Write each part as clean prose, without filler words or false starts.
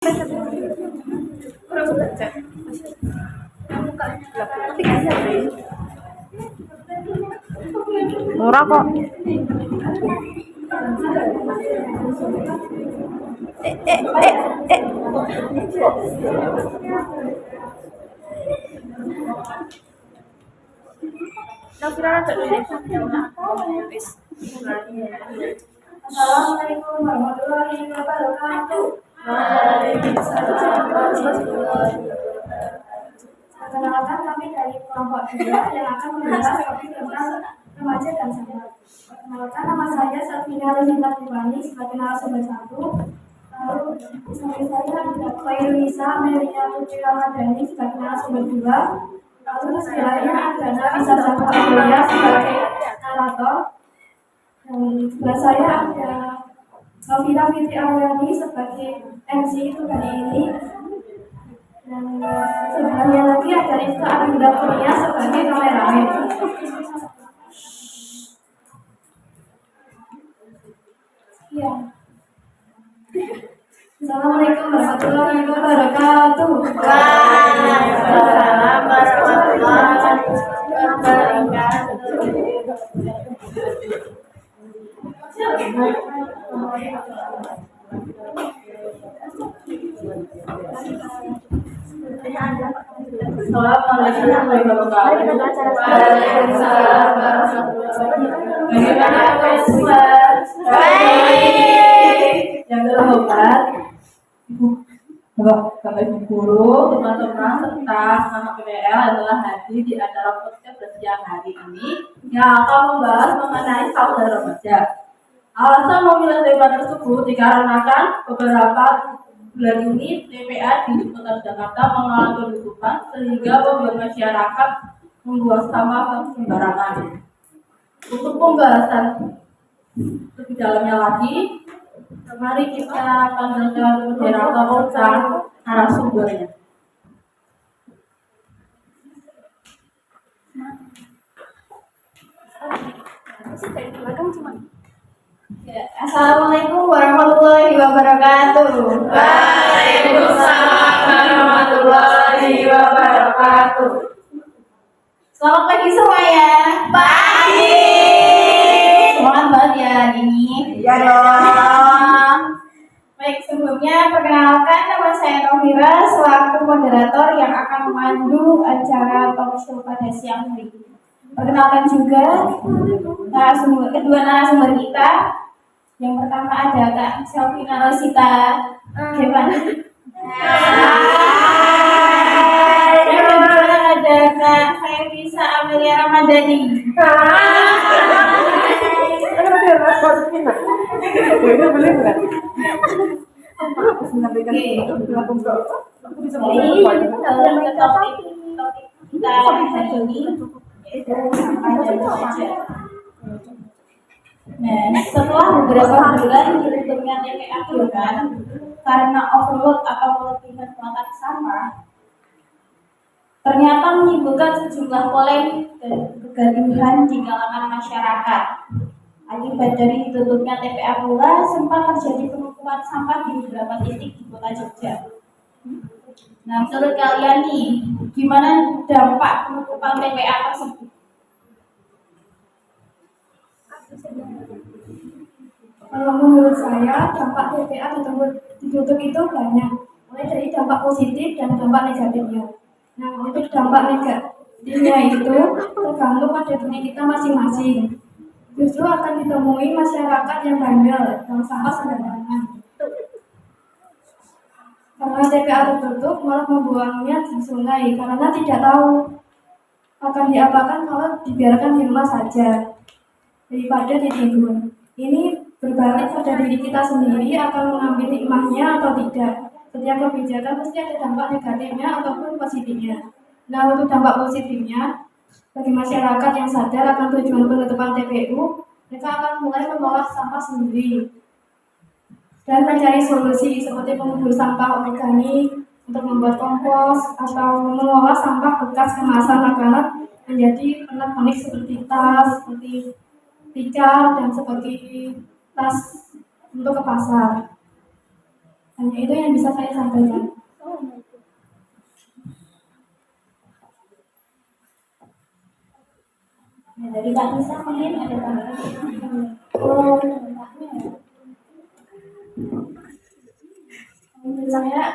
Kurang belajar. Tapi bisa sih. Murah kok. Eh, eh, eh, eh. Nafira ada wis. Assalamualaikum warahmatullahi wabarakatuh. Waalaikumsalam warahmatullahi wabarakatuh. Perkenalkan kami dari kelompok 2 yang akan membahas topik tentang remaja dan sahabat. Perkenalkan nama saya Safina Rosita Tiwani sebagai narasumber 1. Lalu samping saya ada Khairunisa Amelia Putri Ramadhani sebagai narasumber 2. Lalu sebelahnya ada Nafisa Zahra Aulia sebagai narator. Dan sebelah saya ada Novita Fitri Aryani sebagai MC untuk hari ini. Dan sebelahnya lagi ada Rifka Arunda Kurnia sebagai kameramen. Ya. Assalamualaikum warahmatullahi wabarakatuh. Waalaikumsalam warahmatullahi wabarakatuh. Assalamualaikum warahmatullahi wabarakatuh. Bagaimana kabar semua? Baik. Yang terhormat Bapak Ibu Guru, teman-teman serta anak PPL adalah hadir di acara podcast siang hari ini yang akan membahas mengenai saudara remaja. Alasan memilih tema tersebut dikarenakan beberapa bulan ini TPA di Kota Jakarta mengalami penutupan sehingga beberapa masyarakat membuang sampah sembarangan. Untuk pembahasan lebih dalamnya lagi, mari kita panggilkan moderator dan narasumbernya. Assalamualaikum warahmatullahi wabarakatuh. Waalaikumsalam warahmatullahi wabarakatuh. Selamat pagi semuanya. Pagi. Semangat banget ya hari ini. Ya dong. Baik, sebelumnya perkenalkan nama saya Novira selaku moderator yang akan memandu acara talk show pada siang hari. Perkenalkan juga kedua narasumber kita. Yang pertama ada Kak Selvina Rosita. Gimana? Yang kedua ada Kak Khairunisa Amelia Ramadhani. Topik kita hari ini yaitu sampah dan remaja. Nah, setelah beberapa bulan ditutupnya TPA Kelurahan karena overload atau kelebihan muatan sampah, ternyata menimbulkan sejumlah polemik dan kegaduhan di kalangan masyarakat. Akibat dari ditutupnya TPA pula sempat terjadi penumpukan sampah di beberapa titik di kota Jogja. Nah, menurut kalian nih, gimana dampak penutupan TPA tersebut? Kalau menurut saya, dampak TPA ditutup itu banyak, mulai dari dampak positif dan dampak negatifnya. Nah, untuk dampak negatifnya itu tergantung pada diri kita masing-masing. Justru akan ditemui masyarakat yang bandel dan sampah sembarangan. Karena TPA tertutup, malah membuangnya di sungai karena tidak tahu akan diapakan kalau dibiarkan di rumah saja daripada ditimbun. Ini berbalik pada diri kita sendiri akan mengambil hikmahnya atau tidak. Setiap kebijakan pasti ada dampak negatifnya ataupun positifnya. Nah, untuk dampak positifnya, bagi masyarakat yang sadar akan tujuan penutupan TPU, mereka akan mulai mengolah sampah sendiri dan mencari solusi seperti mengubur sampah organik untuk membuat kompos atau mengolah sampah bekas kemasan makanan menjadi pernak-pernik seperti tas, seperti tikar, dan seperti tas untuk ke pasar. Hanya itu yang bisa saya sampaikan. Nah, dari Kak Nisa mungkin ada tambahan. Oh, dampaknya ya. Menurut saya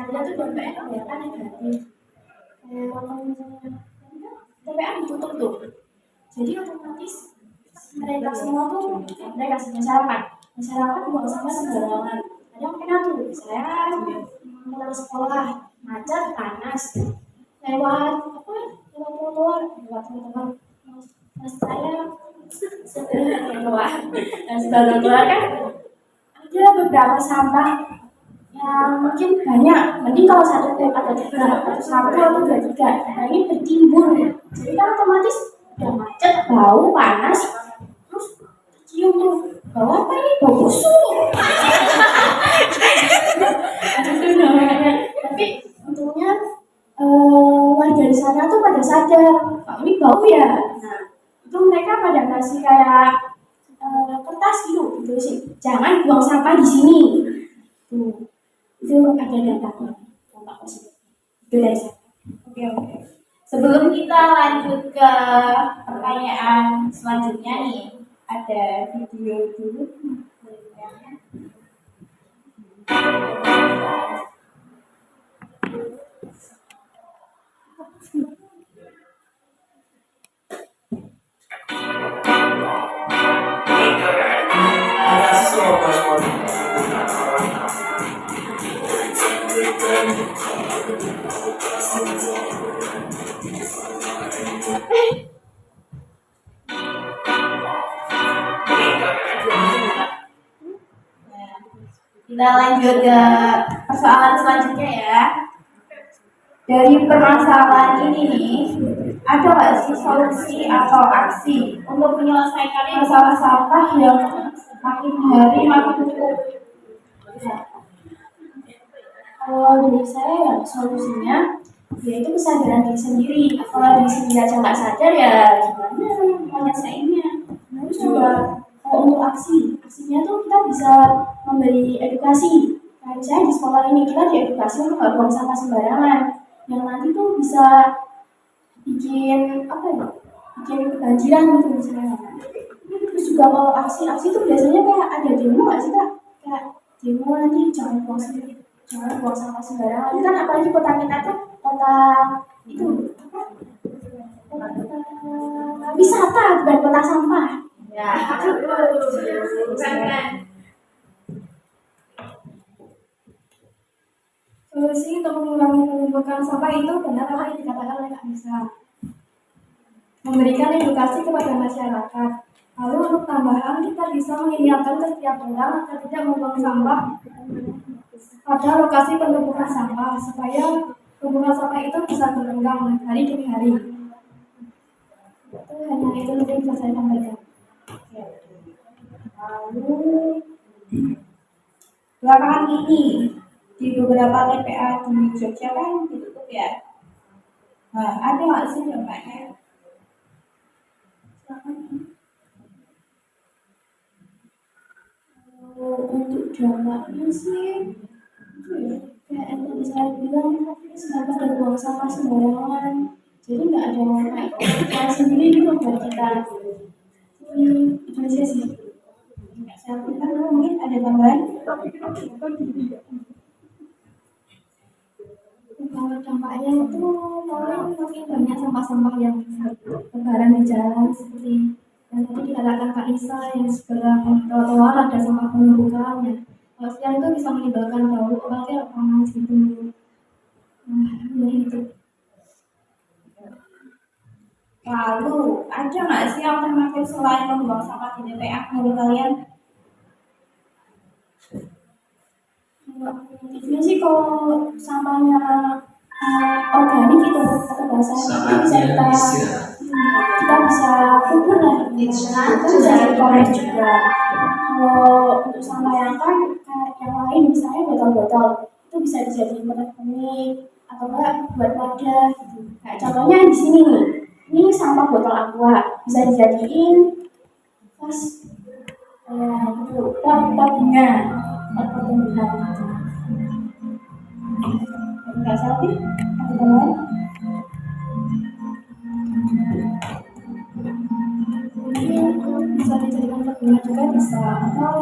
tuh dampaknya kebanyakan negatif. Kayak kalau misalnya TPA ditutup tuh, jadi otomatis mereka semua tuh masyarakat buang sampah sembarangan. Kadang pernah tuh saya pulang sekolah macet panas lewat apa lewat trotoar mas saya sebenarnya lewat dan sebelah trotoar kan ada beberapa sampah yang mungkin banyak, mending kalau ada tiga atau satu atau tiga, nah ini bertimbun, jadi kan otomatis udah macet, bau, panas, terus cium tuh, bau apa ini? Bau busuk. Itu namanya. Tapi untungnya warga di sana tuh pada sadar, oh, ini bau ya. Nah itu mereka pada kasih kayak kertas gitu sih, jangan buang sampah di sini. Tuh. Itu ada dampak positif. Itu dari saya. Oke. Sebelum kita lanjut ke pertanyaan selanjutnya nih, ada video dulu. Kita lanjut ke persoalan selanjutnya ya. Dari permasalahan ini nih, ada nggak sih solusi atau aksi untuk menyelesaikan masalah sampah yang makin hari makin numpuk? Kalau dari saya ya solusinya yaitu kesadaran diri sendiri. Kalau diri sendiri aja nggak sadar ya gimana mau nyelesainnya. Terus juga kalau untuk aksinya tuh kita bisa memberi edukasi. Kayak saya di sekolah ini kita diedukasi untuk nggak buang sampah sembarangan. Yang nanti tuh bisa bikin bikin kebanjiran gitu misalnya. Terus juga kalau aksi tuh biasanya kayak ada demo nggak sih Kak? Kayak demo nanti jangan buang sampah sembarangan. Kan apalagi kota kita tuh kota itu kota wisata bukan kota sampah. Ya, Solusi untuk mengurangi penumpukan sampah itu benar apa yang dikatakan oleh Kak Nisa. Memberikan edukasi kepada masyarakat. Lalu untuk tambahan kita bisa mengingatkan ke setiap orang agar tidak membuang sampah pada lokasi penumpukan sampah supaya penumpukan sampah itu bisa berkembang hari demi hari. Itu hanya itu yang bisa saya sampaikan. lalu belakangan ini di beberapa TPA di Jogja kan ditutup ya. Nah, ada nggak sih dampaknya? Untuk dampaknya sih kayak yang tadi saya bilang sampah dan buang sampah sembarangan, jadi nggak ada yang sendiri gitu buat kita. Itu aja sih. Saya kan mungkin ada tambahan. Kalau dampaknya itu paling mungkin banyak sampah-sampah yang bertebaran di jalan seperti yang tadi dikatakan Kak Nisa yang sebelah trotoar ada sampah penumpukannya. Kalau siang itu bisa menimbulkan bau apalagi panas gitu. Nah, ya itu. Lalu ada nggak sih alternatif selain membuang sampah di TPA menurut kalian? Alternatifnya sih kalau sampahnya organik gitu atau bahasanya itu kita bisa kubur lah, kita bisa rekomend juga. Kalau untuk sampah yang kayak yang lain misalnya botol-botol itu bisa dijadikan pernik atau enggak buat wadah gitu. Kayak contohnya di sini nih, ini sampah botol aqua bisa dijadiin kayak gitu pot bunga, pot tumbuhan. Enggak salah nih, teman-teman. Mungkin bisa dijadikan pot bunga juga bisa, atau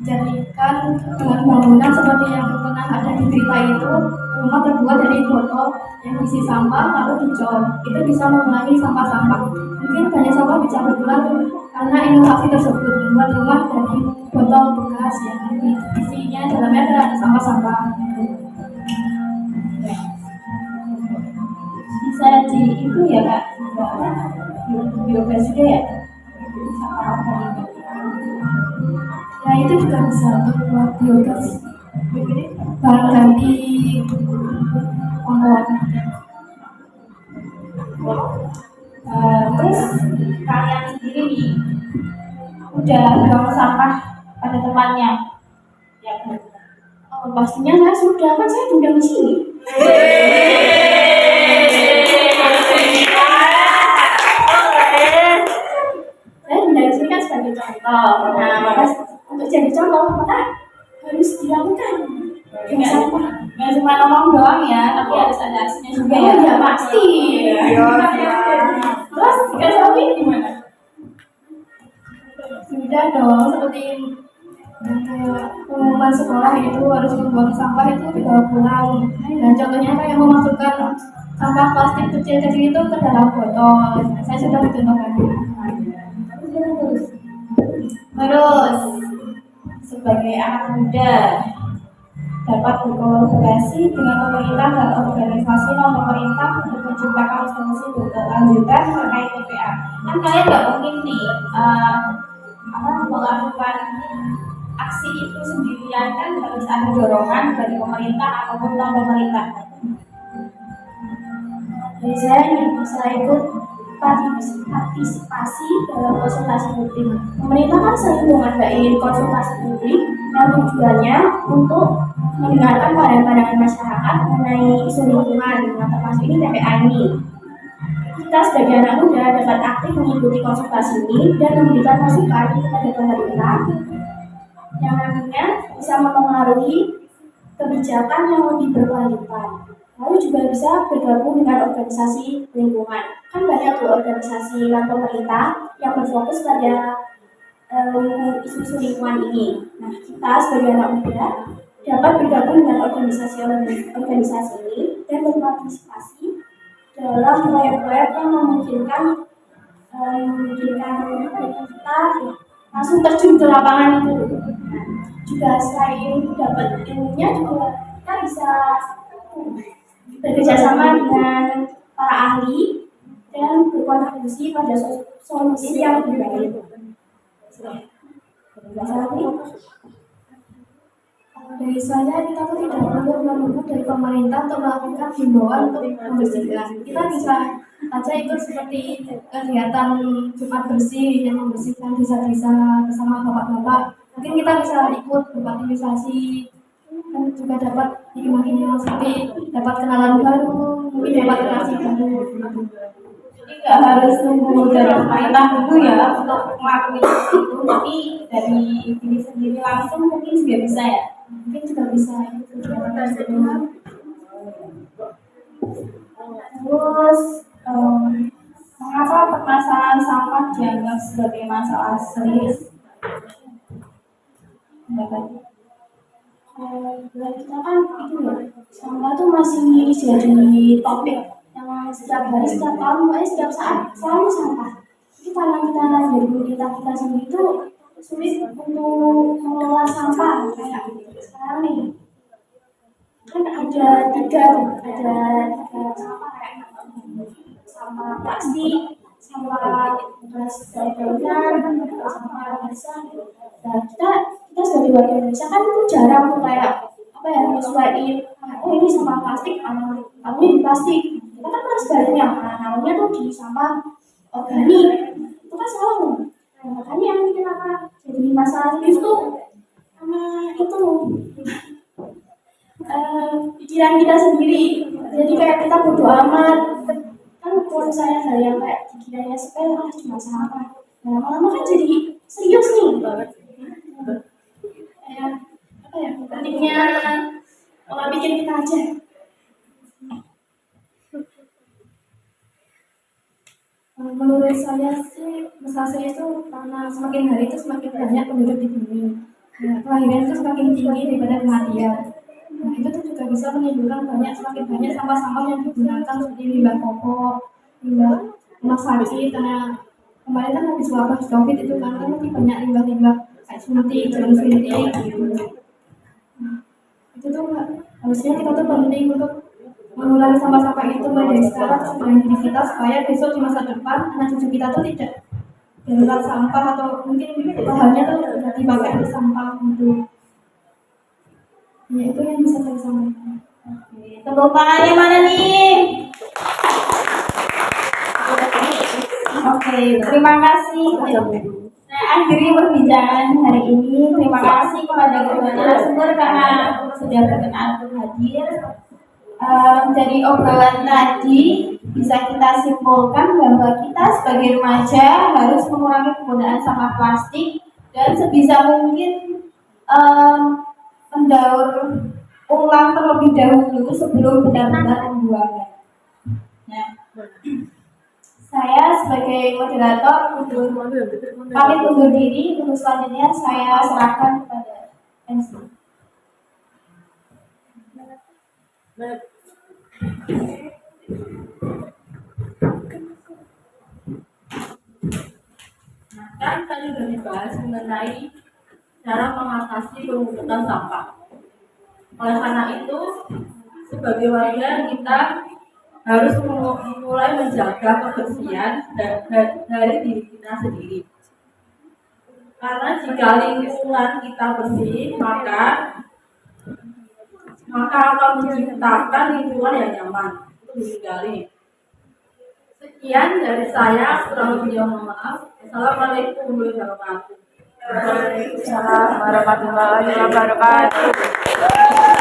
dijadikan dengan bangunan seperti yang pernah ada di berita itu, rumah terbuat dari botol yang isi sampah lalu dicor. Itu bisa mengurangi sampah-sampah. Mungkin banyak sampah bisa berkurang karena inovasi tersebut membuat rumah dari botol bekas yang isinya dalamnya ada sampah-sampah. Bisa di itu ya kak, biogas juga ya, sampah organik. Ya itu juga bisa untuk buat biogas, bahan ganti kompor. Terus kalian sendiri nih udah buang sampah pada tempatnya? Ya, Bu. Oh, pastinya saya sudah, kan saya diundang di sini. Saya diundang di sini kan sebagai contoh. Nah, maka untuk jadi contoh maka harus dilakukan. Buang sampah. Nggak cuma ngomong doang ya, tapi harus ada aksinya juga ya. Oh ya pasti. Terus Kak Sofi gimana? Sudah dong, seperti pengumuman sekolah itu harus membuang sampah itu dibawa pulang. Dan contohnya kayak memasukkan sampah plastik kecil-kecil itu ke dalam botol. Saya sudah mencontohkannya. Terus sebagai anak muda dapat berkolaborasi dengan pemerintah dan organisasi non pemerintah untuk menciptakan solusi berkelanjutan terkait TPA. Kan kalian nggak mungkin nih melakukan aksi itu sendirian, kan harus ada dorongan dari pemerintah ataupun non pemerintah. Jadi saya ini bisa ikut partisipasi dalam konsultasi publik. Pemerintah kan sering mengadakan konsultasi publik yang tujuannya untuk mendengarkan pandangan masyarakat mengenai isu lingkungan, yang termasuk ini TPA ini. Kita sebagai anak muda dapat aktif mengikuti konsultasi ini dan memberikan masukan kepada pemerintah yang nantinya bisa mempengaruhi kebijakan yang lebih berkelanjutan. Lalu juga bisa bergabung dengan organisasi lingkungan. Kan banyak tuh organisasi non pemerintah yang berfokus pada isu-isu lingkungan ini. Nah, kita sebagai anak muda dapat bergabung dengan organisasi ini dan berpartisipasi dalam proyek-proyek yang memungkinkan kita langsung terjun ke lapangan itu. Nah, juga selain dapat ilmunya juga kita bisa bekerja sama dengan para ahli dan berkontribusi pada solusi yang lebih baik. Dari saya, kita tuh tidak perlu menunggu dari pemerintah untuk melakukan himbauan untuk membersihkan. Kita bisa aja ikut seperti kegiatan Jumat bersih yang membersihkan desa-desa bersama bapak-bapak. Mungkin kita bisa ikut berpartisipasi dan juga dapat seperti dapat kenalan baru, mungkin dapat relasi baru. Jadi nggak harus nunggu dari pemerintah dulu ya untuk melakukan itu, tapi dari diri sendiri langsung mungkin juga bisa ya. Mungkin juga bisa ikut kegiatan tersebut. Terus mengapa permasalahan sampah dianggap sebagai masalah serius? Buat kita kan itu ya, sampah tuh masih jadi topik yang setiap hari, setiap tahun, pokoknya setiap saat selalu sampah. Jadi karena kita dari kita sendiri itu sulit untuk mengelola sampah kayak sekarang nih. Kan ada tiga sampah kayak sampah plastik, sampah bekas daunan, sampah basah. Nah, kita sebagai warga Indonesia kan itu jarang tuh kayak apa ya menyesuaikan, oh ini sampah plastik, tahunya di plastik. Kita kan harus sebaliknya, namanya tuh di sampah organik. Itu kan salah. Nah, makanya kenapa jadi masalah serius tuh karena itu pikiran kita sendiri. Jadi kayak kita bodo amat. Kan kalau misalnya hal yang kayak dikiranya sepele cuma sampah. Nah, lama-lama kan jadi serius nih. pentingnya pola pikir kita aja. Menurut saya sih masalah itu karena semakin hari itu semakin banyak penduduk di bumi. Nah, kelahiran itu semakin tinggi daripada kematian. Nah, itu tuh juga bisa menimbulkan semakin banyak sampah-sampah yang digunakan seperti limbah popok, limbah rumah sakit. Karena kemarin kan habis wabah COVID itu kan masih banyak limbah-limbah kayak suntik, jarum suntik gitu. Nah, itu tuh harusnya kita tuh penting untuk mengurangi sampah-sampah itu mulai dari sekarang sebelum diri kita supaya besok di masa depan anak cucu kita tuh tidak darurat sampah atau mungkin bahannya tuh tidak dipakai untuk sampah gitu. Ya itu yang bisa saya sampaikan. Tepuk tangannya mana nih? Oke, terima kasih. Saya akhiri perbincangan hari ini. Terima kasih kepada kedua narasumber karena sudah berkenan untuk hadir. Dari obrolan tadi bisa kita simpulkan bahwa kita sebagai remaja harus mengurangi penggunaan sampah plastik dan sebisa mungkin mendaur ulang terlebih dahulu sebelum benar-benar membuangnya. Nah, saya sebagai moderator pamit undur diri. Untuk selanjutnya saya serahkan kepada MC. Nah, kan tadi sudah dibahas mengenai cara mengatasi penumpukan sampah. Oleh karena itu, sebagai warga kita harus mulai menjaga kebersihan dari diri kita sendiri. Karena jika lingkungan kita bersih, maka akan menciptakan lingkungan yang nyaman untuk ditinggali. Sekian dari saya, kurang lebihnya mohon maaf. Assalamualaikum warahmatullahi wabarakatuh. Waalaikumsalam warahmatullahi wabarakatuh.